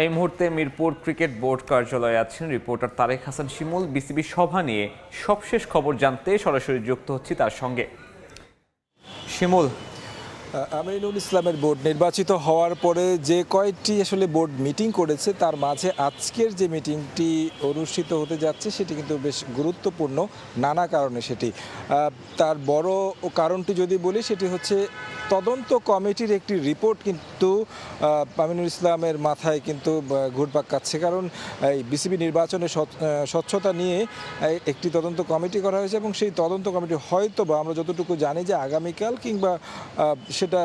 এই মুহূর্তে Mirpur cricket board কার্যালয়ে আছেন রিপোর্টার তারেক হাসান শিমুল। বিসিবি সভা নিয়ে সবশেষ খবর জানতে সরাসরি যুক্ত হচ্ছি তার সঙ্গে। শিমুল, আমিনুল ইসলামের বোর্ড নির্বাচিত হওয়ার পরে যে কয়েকটি আসলে বোর্ড মিটিং করেছে তার মাঝে আজকের যে মিটিংটি অনুষ্ঠিত হতে যাচ্ছে সেটি কিন্তু বেশ গুরুত্বপূর্ণ নানা কারণে। সেটি তার বড় কারণটি যদি বলি সেটি হচ্ছে তদন্ত কমিটির একটি রিপোর্ট কিন্তু আমিনুল ইসলামের মাথায় কিন্তু ঘুরপাক খাচ্ছে। কারণ এই বিসিবি নির্বাচনে স্বচ্ছতা নিয়ে একটি তদন্ত কমিটি করা হয়েছে এবং সেই তদন্ত কমিটি হয়তো বা আমরা যতটুকু জানি যে আগামীকাল কিংবা সেটা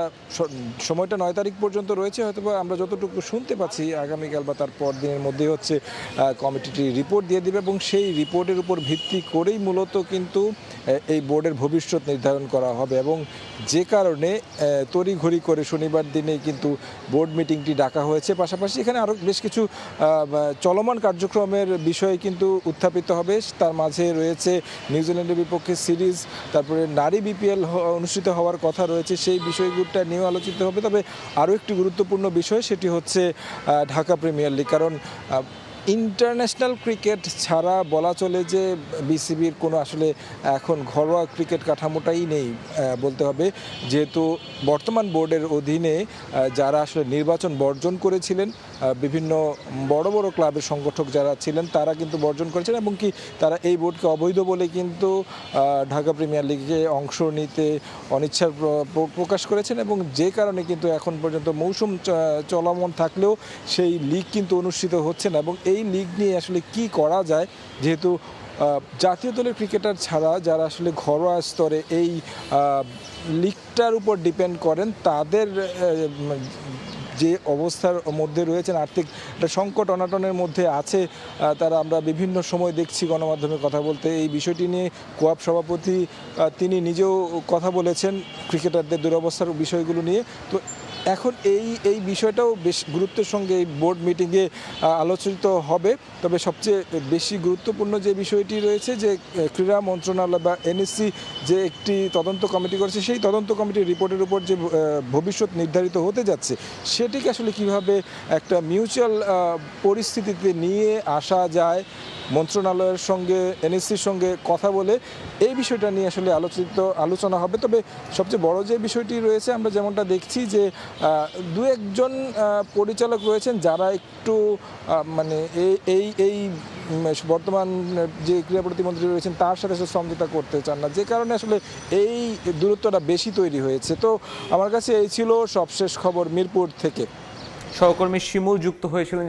সময়টা 9 তারিখ পর্যন্ত রয়েছে, হয়তো বা আমরা যতটুকু শুনতে পাচ্ছি আগামীকাল বা তার পর দিনের মধ্যে হচ্ছে কমিটিটি রিপোর্ট দিয়ে দেবে এবং সেই রিপোর্টের উপর ভিত্তি করেই মূলত কিন্তু এই বোর্ডের ভবিষ্যৎ নির্ধারণ করা হবে। এবং যে কারণে তড়িঘড়ি করে শনিবার দিনে কিন্তু বোর্ড মিটিংটি ডাকা হয়েছে। পাশাপাশি এখানে আরও বেশ কিছু চলমান কার্যক্রমের বিষয় কিন্তু উত্থাপিত হবে। তার মাঝে রয়েছে নিউজিল্যান্ডের বিপক্ষে সিরিজ, তারপরে নারী বিপিএল অনুষ্ঠিত হওয়ার কথা রয়েছে, সেই বিষয়গুলোটা নিয়েও আলোচিত হবে। তবে আরও একটি গুরুত্বপূর্ণ বিষয় সেটি হচ্ছে ঢাকা প্রিমিয়ার লিগ। কারণ ইন্টারন্যাশনাল ক্রিকেট ছাড়া বলা চলে যে বিসিবির কোনো আসলে এখন ঘরোয়া ক্রিকেট কাঠামোটাই নেই বলতে হবে। যেহেতু বর্তমান বোর্ডের অধীনে যারা আসলে নির্বাচন বর্জন করেছিলেন, বিভিন্ন বড় বড় ক্লাবের সংগঠক যারা ছিলেন তারা কিন্তু বর্জন করেছেন এবং কি তারা এই বোর্ডকে অবৈধ বলে কিন্তু ঢাকা প্রিমিয়ার লিগে অংশ নিতে অনিচ্ছার প্রকাশ করেছেন। এবং যে কারণে কিন্তু এখন পর্যন্ত মৌসুম চলমান থাকলেও সেই লিগ কিন্তু অনুষ্ঠিত হচ্ছে না। এবং এই লিগ নিয়ে আসলে কি করা যায়, যেহেতু জাতীয় দলের ক্রিকেটার ছাড়া যারা আসলে ঘরোয়া স্তরে এই লিগটার উপর ডিপেন্ড করেন তাদের যে অবস্থার মধ্যে রয়েছেন, আর্থিক একটা সংকট অনাটনের মধ্যে আছে তারা, আমরা বিভিন্ন সময় দেখছি গণমাধ্যমে কথা বলতে। এই বিষয়টি নিয়ে কোয়াব সভাপতি তিনি নিজেও কথা বলেছেন ক্রিকেটারদের দুরবস্থার বিষয়গুলো নিয়ে। তো এখন এই বিষয়টাও বেশ গুরুত্বের সঙ্গে এই বোর্ড মিটিংয়ে আলোচিত হবে। তবে সবচেয়ে বেশি গুরুত্বপূর্ণ যে বিষয়টি রয়েছে যে ক্রীড়া মন্ত্রণালয় বা এনএসসি যে একটি তদন্ত কমিটি করেছে, সেই তদন্ত কমিটির রিপোর্টের উপর যে ভবিষ্যৎ নির্ধারিত হতে যাচ্ছে সেটিকে আসলে কিভাবে একটা মিউচুয়াল পরিস্থিতিতে নিয়ে আসা যায় মন্ত্রণালয়ের সঙ্গে এনএসসির সঙ্গে কথা বলে, এই বিষয়টা নিয়ে আসলে আলোচনা হবে। তবে সবচেয়ে বড় যে বিষয়টি রয়েছে আমরা যেমনটা দেখছি যে দু একজন পরিচালক রয়েছেন যারা একটু মানে এই বর্তমান যে ক্রীড়া প্রতিমন্ত্রী রয়েছেন তার সাথে সমঝোতা করতে চান না, যে কারণে আসলে এই দূরত্বটা বেশি তৈরি হয়েছে। তো আমার কাছে এই ছিল সবশেষ খবর মিরপুর থেকে। সহকর্মী শিমুল যুক্ত হয়েছিলেন।